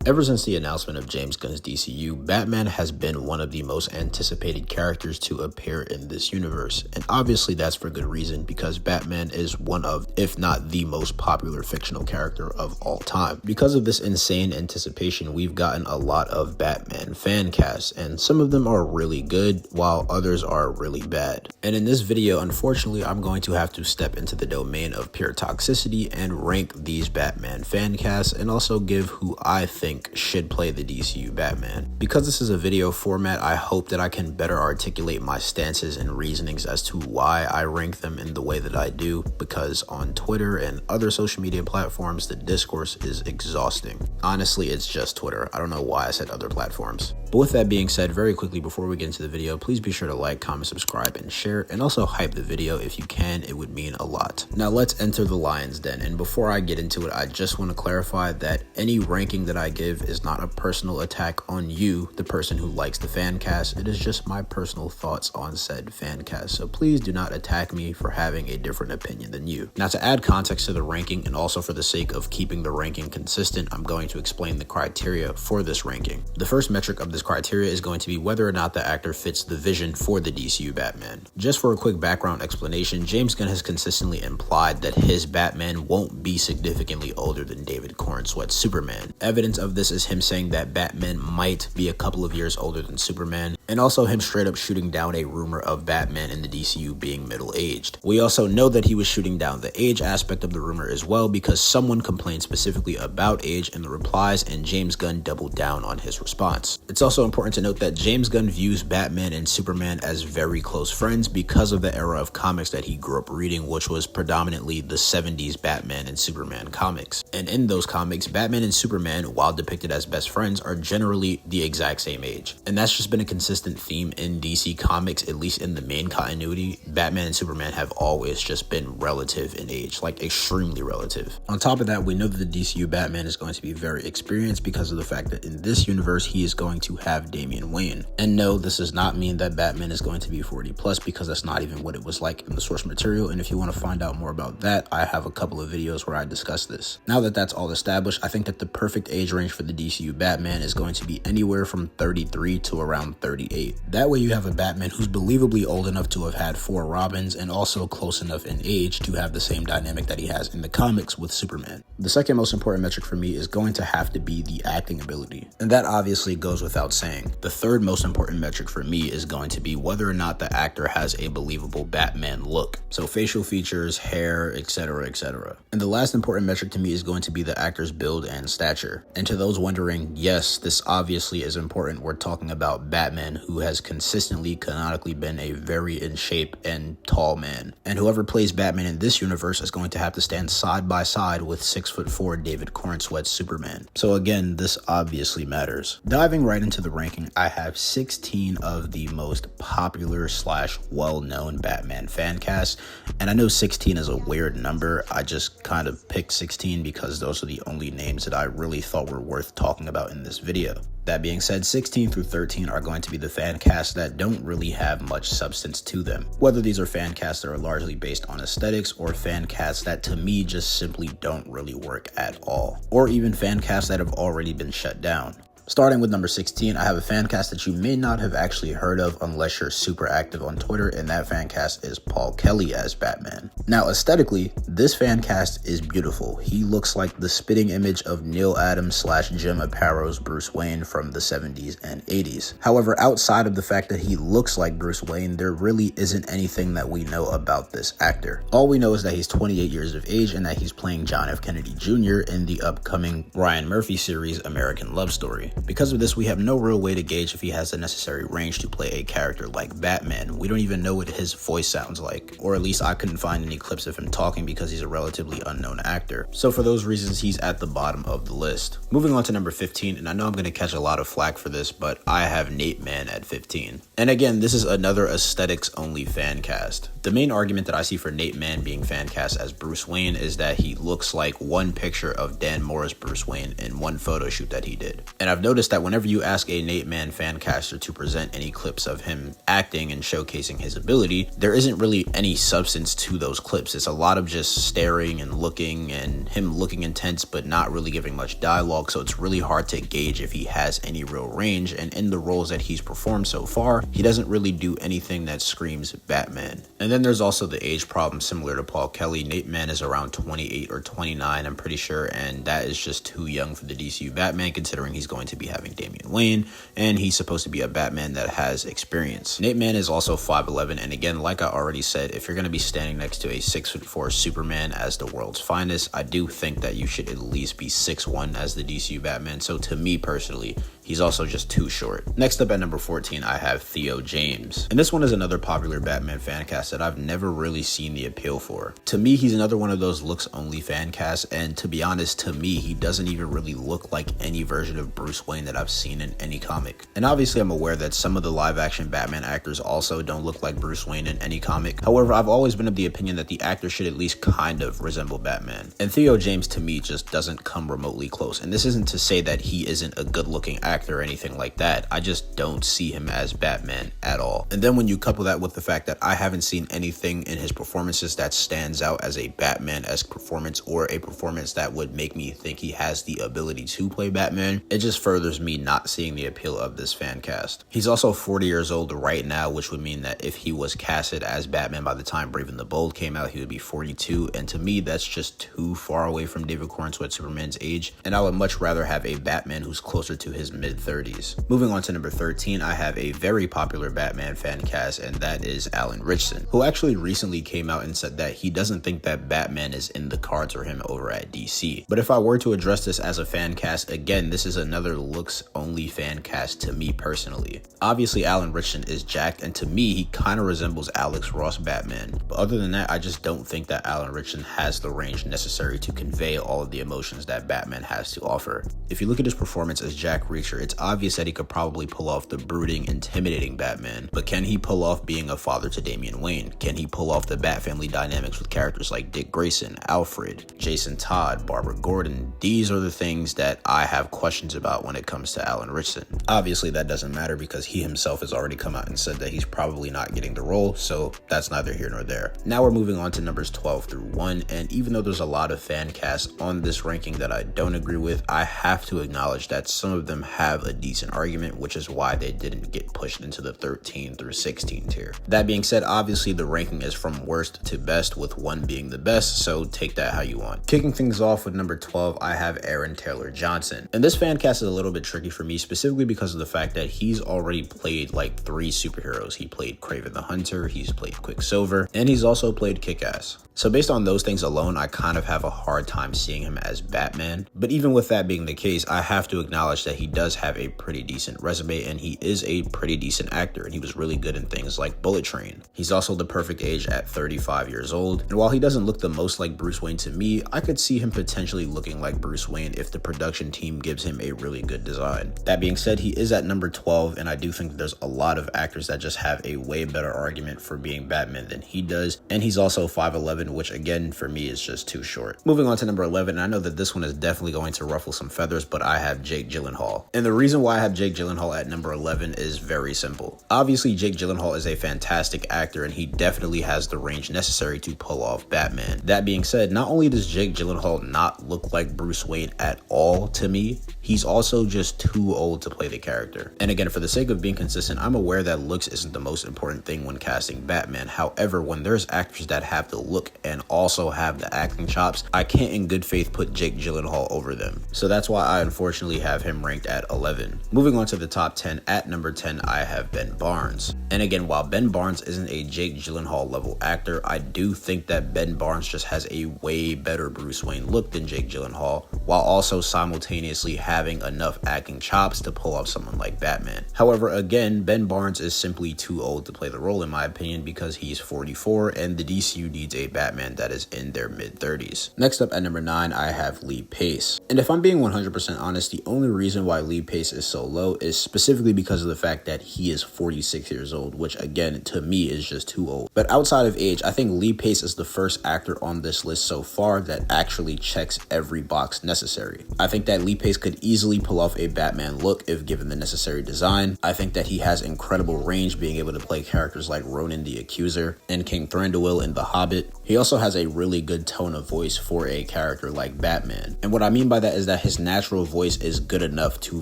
Ever since the announcement of James Gunn's DCU, Batman has been one of the most anticipated characters to appear in this universe, and obviously that's for good reason because Batman is one of, if not the most popular fictional character of all time. Because of this insane anticipation, we've gotten a lot of Batman fan casts, and some of them are really good while others are really bad. And in this video, unfortunately, I'm going to have to step into the domain of pure toxicity and rank these Batman fan casts and also give who I think should play the DCU Batman. Because this is a video format, I hope that I can better articulate my stances and reasonings as to why I rank them in the way that I do, because on Twitter and other social media platforms, the discourse is exhausting. Honestly, it's just Twitter. I don't know why I said other platforms. But with that being said, very quickly before we get into the video, please be sure to like, comment, subscribe, and share, and also hype the video if you can. It would mean a lot. Now let's enter the lion's den, and before I get into it, I just want to clarify that any ranking that I give is not a personal attack on you, the person who likes the fan cast. It is just my personal thoughts on said fan cast, so please do not attack me for having a different opinion than you. Now, to add context to the ranking, and also for the sake of keeping the ranking consistent, I'm going to explain the criteria for this ranking. The first metric of this criteria is going to be whether or not the actor fits the vision for the DCU Batman. Just for a quick background explanation, James Gunn has consistently implied that his Batman won't be significantly older than David Cornsweat's Superman. Evidence of this is him saying that Batman might be a couple of years older than Superman, and also him straight up shooting down a rumor of Batman in the DCU being middle-aged. We also know that he was shooting down the age aspect of the rumor as well because someone complained specifically about age in the replies, and James Gunn doubled down on his response. It's also important to note that James Gunn views Batman and Superman as very close friends because of the era of comics that he grew up reading, which was predominantly the 70s Batman and Superman comics. And in those comics, Batman and Superman, while depicted as best friends, are generally the exact same age. And that's just been a consistent theme in DC Comics, at least in the main continuity. Batman and Superman have always just been relative in age, like extremely relative. On top of that, we know that the DCU Batman is going to be very experienced because of the fact that in this universe, he is going to have Damian Wayne. And no, this does not mean that Batman is going to be 40 plus because that's not even what it was like in the source material. And if you want to find out more about that, I have a couple of videos where I discuss this. Now that that's all established, I think that the perfect age range for the DCU Batman is going to be anywhere from 33 to around 38. That way you have a Batman who's believably old enough to have had 4 Robins and also close enough in age to have the same dynamic that he has in the comics with Superman. The second most important metric for me is going to have to be the acting ability, and that obviously goes without saying. The third most important metric for me is going to be whether or not the actor has a believable Batman look, so facial features, hair, etc., etc. And the last important metric to me is going to be the actor's build and stature. And to those wondering, yes, this obviously is important. We're talking about Batman, who has consistently canonically been a very in shape and tall man, and whoever plays Batman in this universe is going to have to stand side by side with 6'4" David Cornsweat's Superman. So again, this obviously matters. Diving right into the ranking, I have 16 of the most popular / well-known Batman fan casts, and I know 16 is a weird number. I just kind of picked 16 because those are the only names that I really thought were worth talking about in this video. That being said, 16 through 13 are going to be the fan casts that don't really have much substance to them. Whether these are fan casts that are largely based on aesthetics, or fan casts that to me just simply don't really work at all, or even fan casts that have already been shut down. Starting with number 16, I have a fan cast that you may not have actually heard of unless you're super active on Twitter, and that fan cast is Paul Kelly as Batman. Now, aesthetically, this fan cast is beautiful. He looks like the spitting image of Neil Adams / Jim Apato's Bruce Wayne from the 70s and 80s. However, outside of the fact that he looks like Bruce Wayne, there really isn't anything that we know about this actor. All we know is that he's 28 years of age and that he's playing John F. Kennedy Jr. in the upcoming Ryan Murphy series, American Love Story. Because of this, we have no real way to gauge if he has the necessary range to play a character like Batman. We don't even know what his voice sounds like, or at least I couldn't find any clips of him talking because he's a relatively unknown actor. So for those reasons, he's at the bottom of the list. Moving on to number 15, and I know I'm going to catch a lot of flack for this, but I have Nate Mann at 15. And again, this is another aesthetics only fan cast. The main argument that I see for Nate Mann being fan cast as Bruce Wayne is that he looks like one picture of Dan Moore's Bruce Wayne in one photo shoot that he did. And I've Notice that whenever you ask a Nate Man fancaster to present any clips of him acting and showcasing his ability, there isn't really any substance to those clips. It's a lot of just staring and looking and him looking intense but not really giving much dialogue, so it's really hard to gauge if he has any real range. And in the roles that he's performed so far, he doesn't really do anything that screams Batman. And then there's also the age problem similar to Paul Kelly. Nate Man is around 28 or 29, I'm pretty sure, and that is just too young for the DCU Batman considering he's going to be having Damian Wayne and he's supposed to be a Batman that has experience. Nate Man is also 5'11", and again, like I already said, if you're going to be standing next to a 6'4" Superman as the world's finest, I do think that you should at least be 6'1" as the DCU Batman. So to me personally, he's also just too short. Next up at number 14, I have Theo James. And this one is another popular Batman fan cast that I've never really seen the appeal for. To me, he's another one of those looks only fan casts, and to be honest, to me, he doesn't even really look like any version of Bruce Wayne that I've seen in any comic. And obviously I'm aware that some of the live action Batman actors also don't look like Bruce Wayne in any comic. However, I've always been of the opinion that the actor should at least kind of resemble Batman. And Theo James to me just doesn't come remotely close. And this isn't to say that he isn't a good looking actor or anything like that. I just don't see him as Batman at all. And then when you couple that with the fact that I haven't seen anything in his performances that stands out as a Batman-esque performance or a performance that would make me think he has the ability to play Batman, it just furthers me not seeing the appeal of this fan cast. He's also 40 years old right now, which would mean that if he was casted as Batman by the time Brave and the Bold came out, he would be 42, and to me that's just too far away from David Cornsweet Superman's age, and I would much rather have a Batman who's closer to his mid-30s. Moving on to number 13, I have a very popular Batman fan cast, and that is Alan Ritchson, who actually recently came out and said that he doesn't think that Batman is in the cards for him over at DC. But if I were to address this as a fan cast, again, this is another looks only fan cast to me personally. Obviously Alan Ritchson is jacked, and to me he kind of resembles Alex Ross Batman, but other than that I just don't think that Alan Ritchson has the range necessary to convey all of the emotions that Batman has to offer. If you look at his performance as Jack Reacher, it's obvious that he could probably pull off the brooding, intimidating Batman, but can he pull off being a father to Damian Wayne? Can he pull off the Bat family dynamics with characters like Dick Grayson, Alfred, Jason Todd, Barbara Gordon? These are the things that I have questions about when it comes to Alan Ritchson. Obviously that doesn't matter because he himself has already come out and said that he's probably not getting the role, so that's neither here nor there. Now we're moving on to numbers 12 through 1, and even though there's a lot of fan casts on this ranking that I don't agree with, I have to acknowledge that some of them have a decent argument, which is why they didn't get pushed into the 13 through 16 tier. That being said, obviously the ranking is from worst to best, with 1 being the best, so take that how you want. Kicking things off with number 12, I have Aaron Taylor Johnson. And this fan cast is a little bit tricky for me, specifically because of the fact that he's already played like 3 superheroes. He played Kraven the Hunter, he's played Quicksilver, and he's also played Kick-Ass. So based on those things alone, I kind of have a hard time seeing him as Batman. But even with that being the case, I have to acknowledge that he does have a pretty decent resume, and he is a pretty decent actor, and he was really good in things like Bullet Train. He's also the perfect age at 35 years old, and while he doesn't look the most like Bruce Wayne to me, I could see him potentially looking like Bruce Wayne if the production team gives him a really good design. That being said, he is at number 12, and I do think there's a lot of actors that just have a way better argument for being Batman than he does, and he's also 5'11", which again for me is just too short. Moving on to number 11, and I know that this one is definitely going to ruffle some feathers, but I have Jake Gyllenhaal. And the reason why I have Jake Gyllenhaal at number 11 is very simple. Obviously Jake Gyllenhaal is a fantastic actor, and he definitely has the range necessary to pull off Batman. That being said, not only does Jake Gyllenhaal not look like Bruce Wayne at all to me, he's also just too old to play the character. And again, for the sake of being consistent, I'm aware that looks isn't the most important thing when casting Batman. However, when there's actors that have the look and also have the acting chops, I can't in good faith put Jake Gyllenhaal over them. So that's why I unfortunately have him ranked at 11. Moving on to the top 10, at number 10, I have Ben Barnes. And again, while Ben Barnes isn't a Jake Gyllenhaal level actor, I do think that Ben Barnes just has a way better Bruce Wayne look than Jake Gyllenhaal, while also simultaneously having enough acting chops to pull off someone like Batman. However, again, Ben Barnes is simply too old to play the role in my opinion because he's 44 and the DCU needs a Batman that is in their mid-30s. Next up at number 9, I have Lee Pace. And if I'm being 100% honest, the only reason why Lee Lee Pace is so low is specifically because of the fact that he is 46 years old, which again, to me, is just too old. But outside of age, I think Lee Pace is the first actor on this list so far that actually checks every box necessary. I think that Lee Pace could easily pull off a Batman look if given the necessary design. I think that he has incredible range, being able to play characters like Ronan the Accuser and King Thranduil in The Hobbit. He also has a really good tone of voice for a character like Batman. And what I mean by that is that his natural voice is good enough to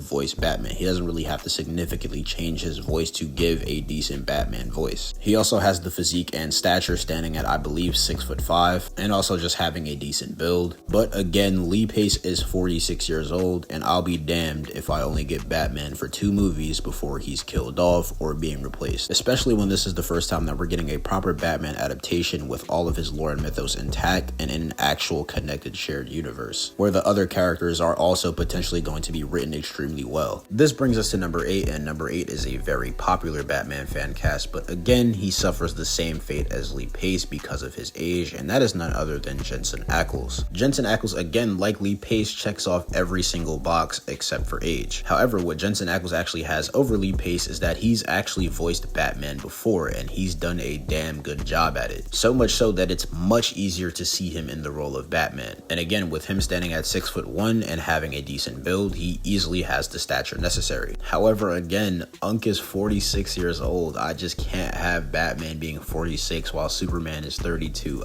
voice Batman. He doesn't really have to significantly change his voice to give a decent Batman voice. He also has the physique and stature, standing at, I believe, 6'5", and also just having a decent build. But again, Lee Pace is 46 years old, and I'll be damned if I only get Batman for 2 movies before he's killed off or being replaced, especially when this is the first time that we're getting a proper Batman adaptation with all of his lore and mythos intact and in an actual connected shared universe, where the other characters are also potentially going to be written extremely well. This brings us to number 8, and number 8 is a very popular Batman fan cast, but again, he suffers the same fate as Lee Pace because of his age, and that is none other than Jensen Ackles. Jensen Ackles, again, like Lee Pace, checks off every single box except for age. However, what Jensen Ackles actually has over Lee Pace is that he's actually voiced Batman before, and he's done a damn good job at it. So much so that it's much easier to see him in the role of Batman. And again, with him standing at 6'1" and having a decent build, he easily has the stature necessary. However, again, Unk is 46 years old. I just can't have Batman being 46 while Superman is 32.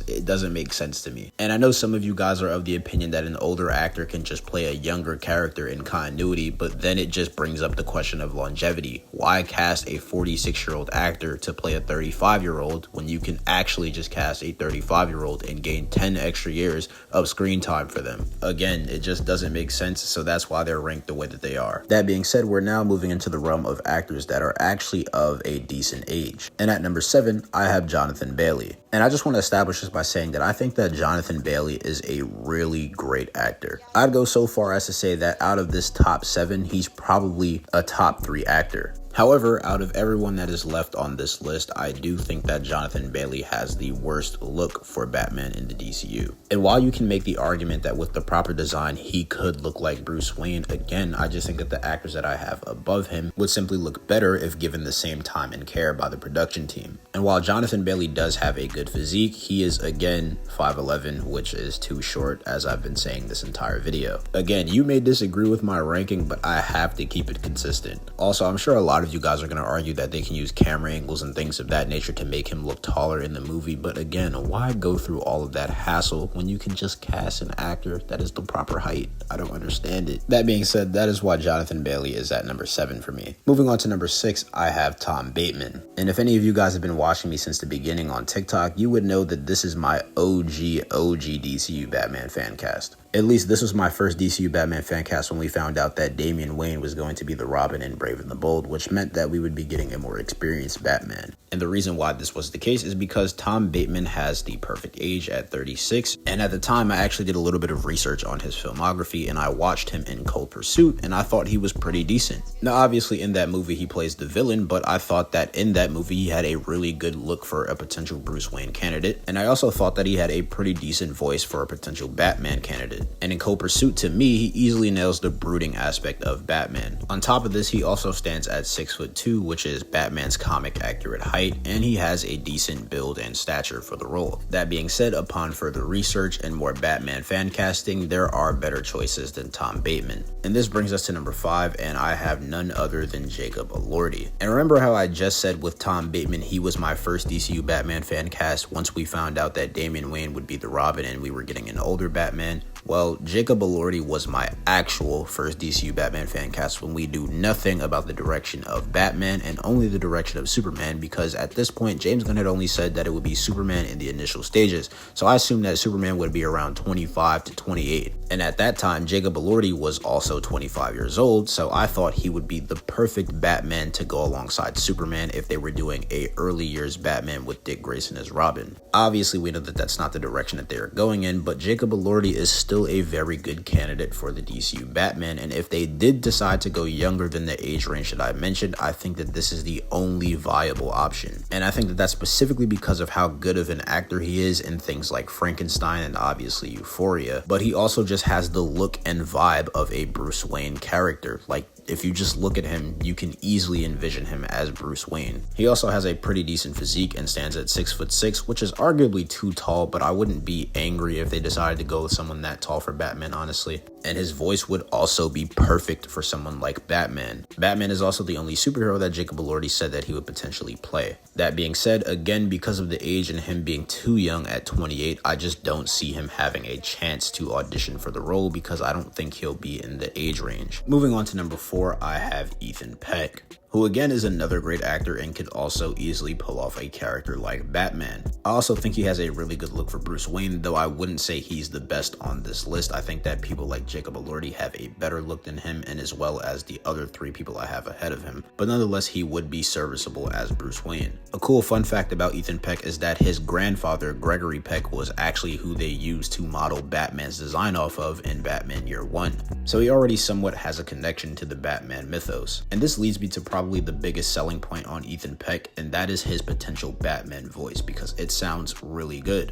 It doesn't make sense to me. And I know some of you guys are of the opinion that an older actor can just play a younger character in continuity, but then it just brings up the question of longevity. Why cast a 46-year-old actor to play a 35-year-old when you can actually just cast a 35-year-old and gain 10 extra years of screen time for them? Again, it just doesn't make sense, so that's why they're ranked the way that they are. That being said, we're now moving into the realm of actors that are actually of a decent age. And at number 7, I have Jonathan Bailey. And I just want to establish this by saying that I think that Jonathan Bailey is a really great actor. I'd go so far as to say that out of this top 7, he's probably a top 3 actor. However, out of everyone that is left on this list, I do think that Jonathan Bailey has the worst look for Batman in the DCU. And while you can make the argument that with the proper design, he could look like Bruce Wayne, again, I just think that the actors that I have above him would simply look better if given the same time and care by the production team. And while Jonathan Bailey does have a good physique, he is again 5'11", which is too short, as I've been saying this entire video. Again, you may disagree with my ranking, but I have to keep it consistent. Also, I'm sure a lot of you guys are going to argue that they can use camera angles and things of that nature to make him look taller in the movie, but again, why go through all of that hassle when you can just cast an actor that is the proper height? I don't understand it. That being said, that is why Jonathan Bailey is at number 7 for me. Moving on to number 6, I have Tom Bateman. And if any of you guys have been watching me since the beginning on TikTok, you would know that this is my OG DCU Batman fan cast. At least this was my first DCU Batman fan cast when we found out that Damian Wayne was going to be the Robin in Brave and the Bold, which meant that we would be getting a more experienced Batman. And the reason why this was the case is because Tom Bateman has the perfect age at 36. And at the time, I actually did a little bit of research on his filmography, and I watched him in Cold Pursuit, and I thought he was pretty decent. Now, obviously, in that movie, he plays the villain, but I thought that in that movie, he had a really good look for a potential Bruce Wayne candidate. And I also thought that he had a pretty decent voice for a potential Batman candidate. And in Cold Pursuit, to me, he easily nails the brooding aspect of Batman. On top of this, he also stands at 6'2", which is Batman's comic accurate height, and he has a decent build and stature for the role. That being said, upon further research and more Batman fan casting, there are better choices than Tom Bateman. And this brings us to number 5, and I have none other than Jacob Elordi. And remember how I just said with Tom Bateman, he was my first DCU Batman fan cast once we found out that Damian Wayne would be the Robin and we were getting an older Batman? Well, Jacob Elordi was my actual first DCU Batman fan cast when we knew nothing about the direction of Batman and only the direction of Superman, because at this point, James Gunn had only said that it would be Superman in the initial stages. So I assumed that Superman would be around 25 to 28. And at that time, Jacob Elordi was also 25 years old, so I thought he would be the perfect Batman to go alongside Superman if they were doing a early years Batman with Dick Grayson as Robin. Obviously, we know that that's not the direction that they are going in, but Jacob Elordi is still a very good candidate for the DCU Batman, and if they did decide to go younger than the age range that I mentioned, I think that this is the only viable option. And I think that that's specifically because of how good of an actor he is in things like Frankenstein and obviously Euphoria, but he also just has the look and vibe of a Bruce Wayne character. Like, if you just look at him, you can easily envision him as Bruce Wayne. He also has a pretty decent physique and stands at 6'6", which is arguably too tall, but I wouldn't be angry if they decided to go with someone that tall for Batman, honestly. And his voice would also be perfect for someone like Batman. Batman is also the only superhero that Jacob Elordi said that he would potentially play. That being said, again, because of the age and him being too young at 28, I just don't see him having a chance to audition for the role because I don't think he'll be in the age range. Moving on to number 4, I have Ethan Peck, who again is another great actor and could also easily pull off a character like Batman. I also think he has a really good look for Bruce Wayne, though I wouldn't say he's the best on this list. I think that people like Jacob Elordi have a better look than him, and as well as the other 3 people I have ahead of him, but nonetheless he would be serviceable as Bruce Wayne. A cool fun fact about Ethan Peck is that his grandfather, Gregory Peck, was actually who they used to model Batman's design off of in Batman Year 1. So he already somewhat has a connection to the Batman mythos. And this leads me to probably the biggest selling point on Ethan Peck, and that is his potential Batman voice, because it sounds really good.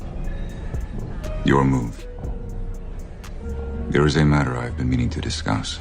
Your move. There is a matter I've been meaning to discuss.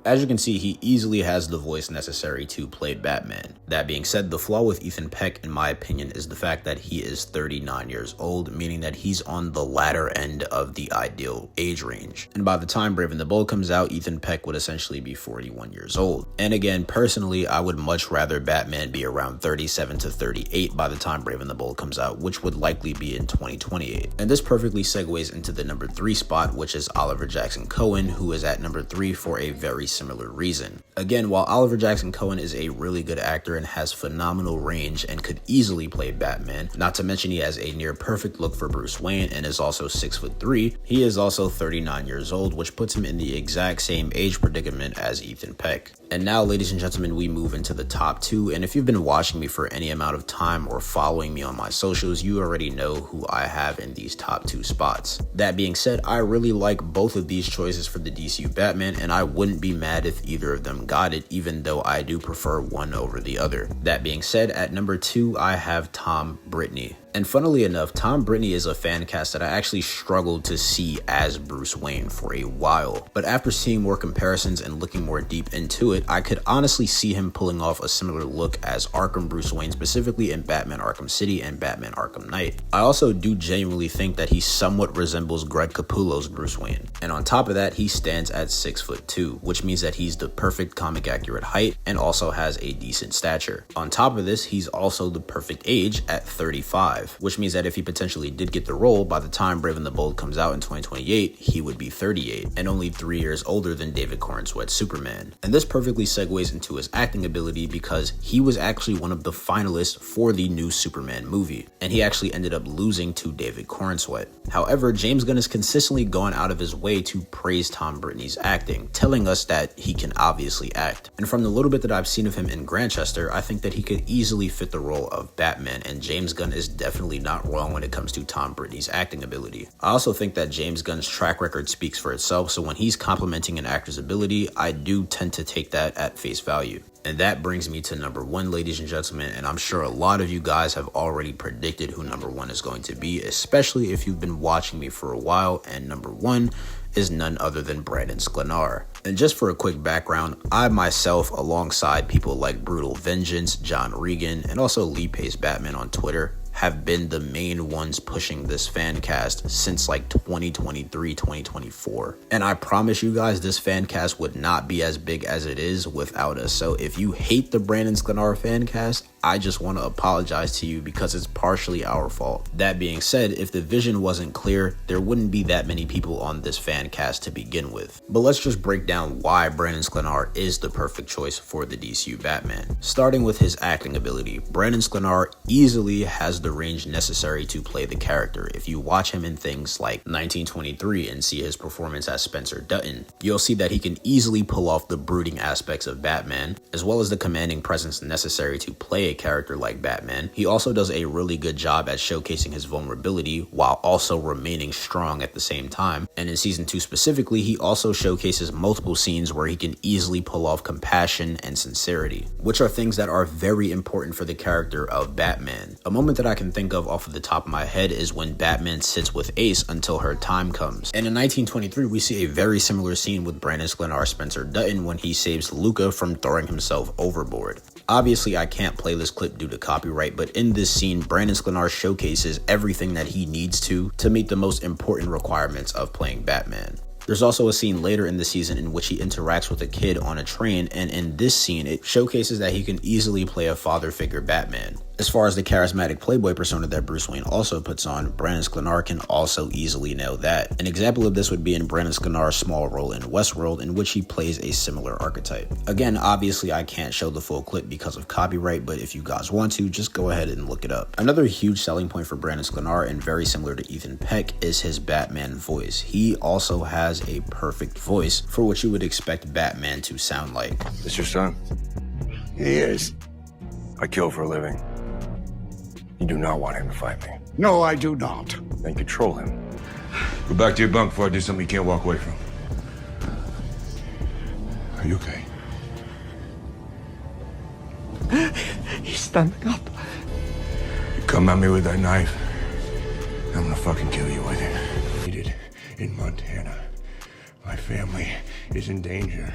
As you can see, he easily has the voice necessary to play Batman. That being said, the flaw with Ethan Peck, in my opinion, is the fact that he is 39 years old, meaning that he's on the latter end of the ideal age range. And by the time Brave and the Bold comes out, Ethan Peck would essentially be 41 years old. And again, personally, I would much rather Batman be around 37 to 38 by the time Brave and the Bold comes out, which would likely be in 2028. And this perfectly segues into the number 3 spot, which is Oliver Jackson Cohen, who is at number 3 for a very similar reason. Again, while Oliver Jackson Cohen is a really good actor and has phenomenal range and could easily play Batman, not to mention he has a near perfect look for Bruce Wayne and is also 6'3", he is also 39 years old, which puts him in the exact same age predicament as Ethan Peck. And now, ladies and gentlemen, we move into the top 2, and if you've been watching me for any amount of time or following me on my socials, you already know who I have in these top 2 spots. That being said, I really like both of these choices for the DCU Batman, and I wouldn't be mad if either of them got it, even though I do prefer one over the other. That being said, at number 2, I have Tom Brittney. And funnily enough, Tom Brittney is a fan cast that I actually struggled to see as Bruce Wayne for a while. But after seeing more comparisons and looking more deep into it, I could honestly see him pulling off a similar look as Arkham Bruce Wayne, specifically in Batman Arkham City and Batman Arkham Knight. I also do genuinely think that he somewhat resembles Greg Capullo's Bruce Wayne. And on top of that, he stands at 6'2", which means that he's the perfect comic accurate height and also has a decent stature. On top of this, he's also the perfect age at 35. Which means that if he potentially did get the role, by the time Brave and the Bold comes out in 2028, he would be 38 and only 3 years older than David Corenswet's Superman. And this perfectly segues into his acting ability because he was actually one of the finalists for the new Superman movie, and he actually ended up losing to David Corenswet. However, James Gunn has consistently gone out of his way to praise Tom Brittney's acting, telling us that he can obviously act. And from the little bit that I've seen of him in Grantchester, I think that he could easily fit the role of Batman, and James Gunn is definitely not wrong when it comes to Tom Brittney's acting ability. I also think that James Gunn's track record speaks for itself, so when he's complimenting an actor's ability, I do tend to take that at face value. And that brings me to number 1, ladies and gentlemen, and I'm sure a lot of you guys have already predicted who number 1 is going to be, especially if you've been watching me for a while, and number 1 is none other than Brandon Sklenar. And just for a quick background, I myself, alongside people like Brutal Vengeance, John Regan, and also Lee Pace Batman on Twitter, have been the main ones pushing this fan cast since like 2023, 2024. And I promise you guys, this fan cast would not be as big as it is without us. So if you hate the Brandon Sklenar fan cast, I just want to apologize to you because it's partially our fault. That being said, if the vision wasn't clear, there wouldn't be that many people on this fan cast to begin with. But let's just break down why Brandon Sklenar is the perfect choice for the DCU Batman. Starting with his acting ability, Brandon Sklenar easily has the range necessary to play the character. If you watch him in things like 1923 and see his performance as Spencer Dutton, you'll see that he can easily pull off the brooding aspects of Batman, as well as the commanding presence necessary to play a a character like Batman, he also does a really good job at showcasing his vulnerability while also remaining strong at the same time. And in season 2 specifically, he also showcases multiple scenes where he can easily pull off compassion and sincerity, which are things that are very important for the character of Batman. A moment that I can think of off of the top of my head is when Batman sits with Ace until her time comes. And in 1923, we see a very similar scene with Brandon Sklenar Spencer Dutton when he saves Luca from throwing himself overboard. Obviously, I can't play this clip due to copyright, but in this scene, Brandon Sklenar showcases everything that he needs to meet the most important requirements of playing Batman. There's also a scene later in the season in which he interacts with a kid on a train, and in this scene, it showcases that he can easily play a father figure Batman. As far as the charismatic playboy persona that Bruce Wayne also puts on, Brandon Sklenar can also easily nail that. An example of this would be in Brandon Sklenar's small role in Westworld, in which he plays a similar archetype. Again, obviously I can't show the full clip because of copyright, but if you guys want to, just go ahead and look it up. Another huge selling point for Brandon Sklenar, and very similar to Ethan Peck, is his Batman voice. He also has a perfect voice for what you would expect Batman to sound like. This your son? He is. I kill for a living. You do not want him to fight me. No, I do not. Then control him. Go back to your bunk before I do something you can't walk away from. Are you okay? He's standing up. You come at me with that knife, I'm gonna fucking kill you with it. Needed in Montana. My family is in danger.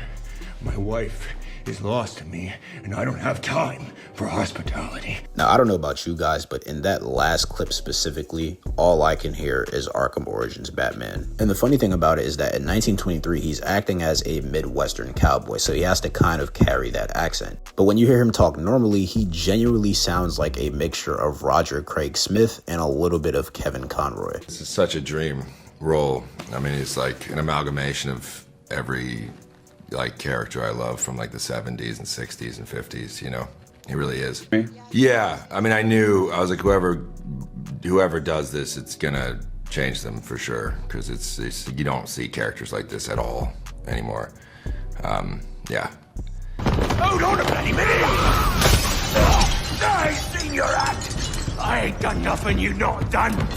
My wife is lost to me, and I don't have time for hospitality. Now, I don't know about you guys, but in that last clip specifically, all I can hear is Arkham Origins Batman. And the funny thing about it is that in 1923, he's acting as a Midwestern cowboy, so he has to kind of carry that accent. But when you hear him talk normally, he genuinely sounds like a mixture of Roger Craig Smith and a little bit of Kevin Conroy. This is such a dream role. I mean, it's like an amalgamation of every character I love from like the 70s and 60s and 50s, you know. He really is. Yeah, I mean, I was like, whoever does this, it's gonna change them for sure, because it's you don't see characters like this at all anymore. Yeah. Hold on a bloody minute! I seen your act! I ain't done nothing you not done!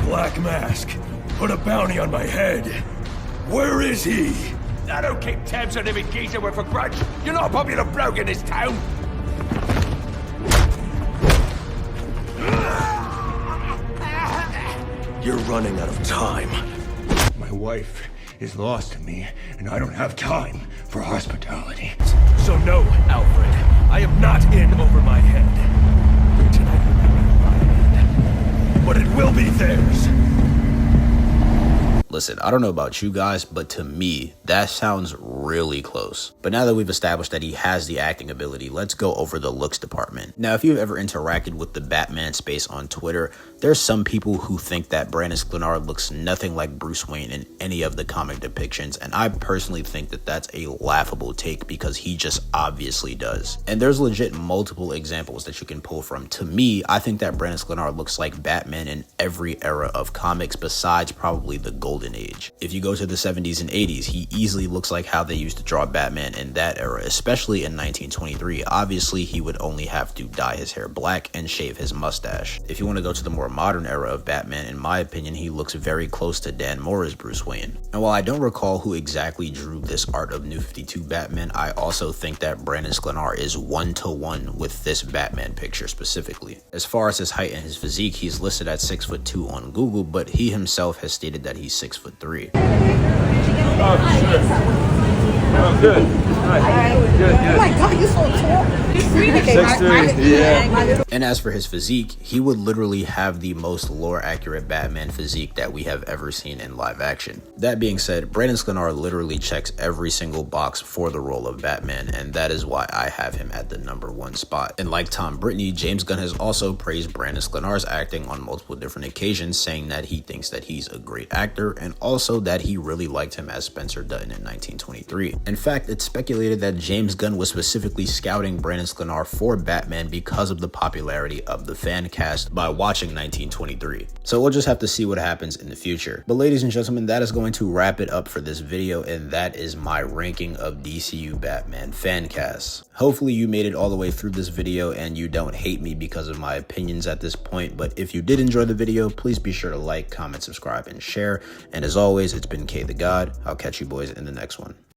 Black Mask, put a bounty on my head. Where is he? I don't keep tabs on every geezer with a grudge. You're not a popular bloke in this town. You're running out of time. My wife is lost to me, and I don't have time for hospitality. So no, Alfred, I am not in over my head. Tonight will be in my head, but it will be theirs. Listen, I don't know about you guys, but to me, that sounds really close. But now that we've established that he has the acting ability, let's go over the looks department. Now, if you've ever interacted with the Batman space on Twitter, there's some people who think that Brandon Sklenar looks nothing like Bruce Wayne in any of the comic depictions, and I personally think that that's a laughable take because he just obviously does. And there's legit multiple examples that you can pull from. To me, I think that Brandon Sklenar looks like Batman in every era of comics besides probably the Golden Age. If you go to the 70s and 80s, he easily looks like how they used to draw Batman in that era, especially in 1923. Obviously, he would only have to dye his hair black and shave his mustache. If you want to go to the more modern era of Batman, in my opinion, he looks very close to Dan Mora's Bruce Wayne. And while I don't recall who exactly drew this art of New 52 Batman, I also think that Brandon Sklenar is one-to-one with this Batman picture specifically. As far as his height and his physique, he's listed at 6'2" on Google, but he himself has stated that he's 6'3". Oh, sure. Oh, good. Nice. Good. Oh my God, you're so tall. 6'3", yeah. And as for his physique, he would literally have the most lore accurate Batman physique that we have ever seen in live action. That being said, Brandon Sklenar literally checks every single box for the role of Batman, and that is why I have him at the #1 spot. And like Tom Brittney, James Gunn has also praised Brandon Sklenar's acting on multiple different occasions, saying that he thinks that he's a great actor and also that he really liked him as Spencer Dutton in 1923. In fact, it's speculated that James Gunn was specifically scouting Brandon Sklenar for Batman because of the popularity popularity of the Fancast by watching 1923. So we'll just have to see what happens in the future. But ladies and gentlemen, that is going to wrap it up for this video, and that is my ranking of DCU Batman Fancasts. Hopefully you made it all the way through this video and you don't hate me because of my opinions at this point, but if you did enjoy the video, please be sure to like, comment, subscribe, and share. And as always, it's been K the God. I'll catch you boys in the next one.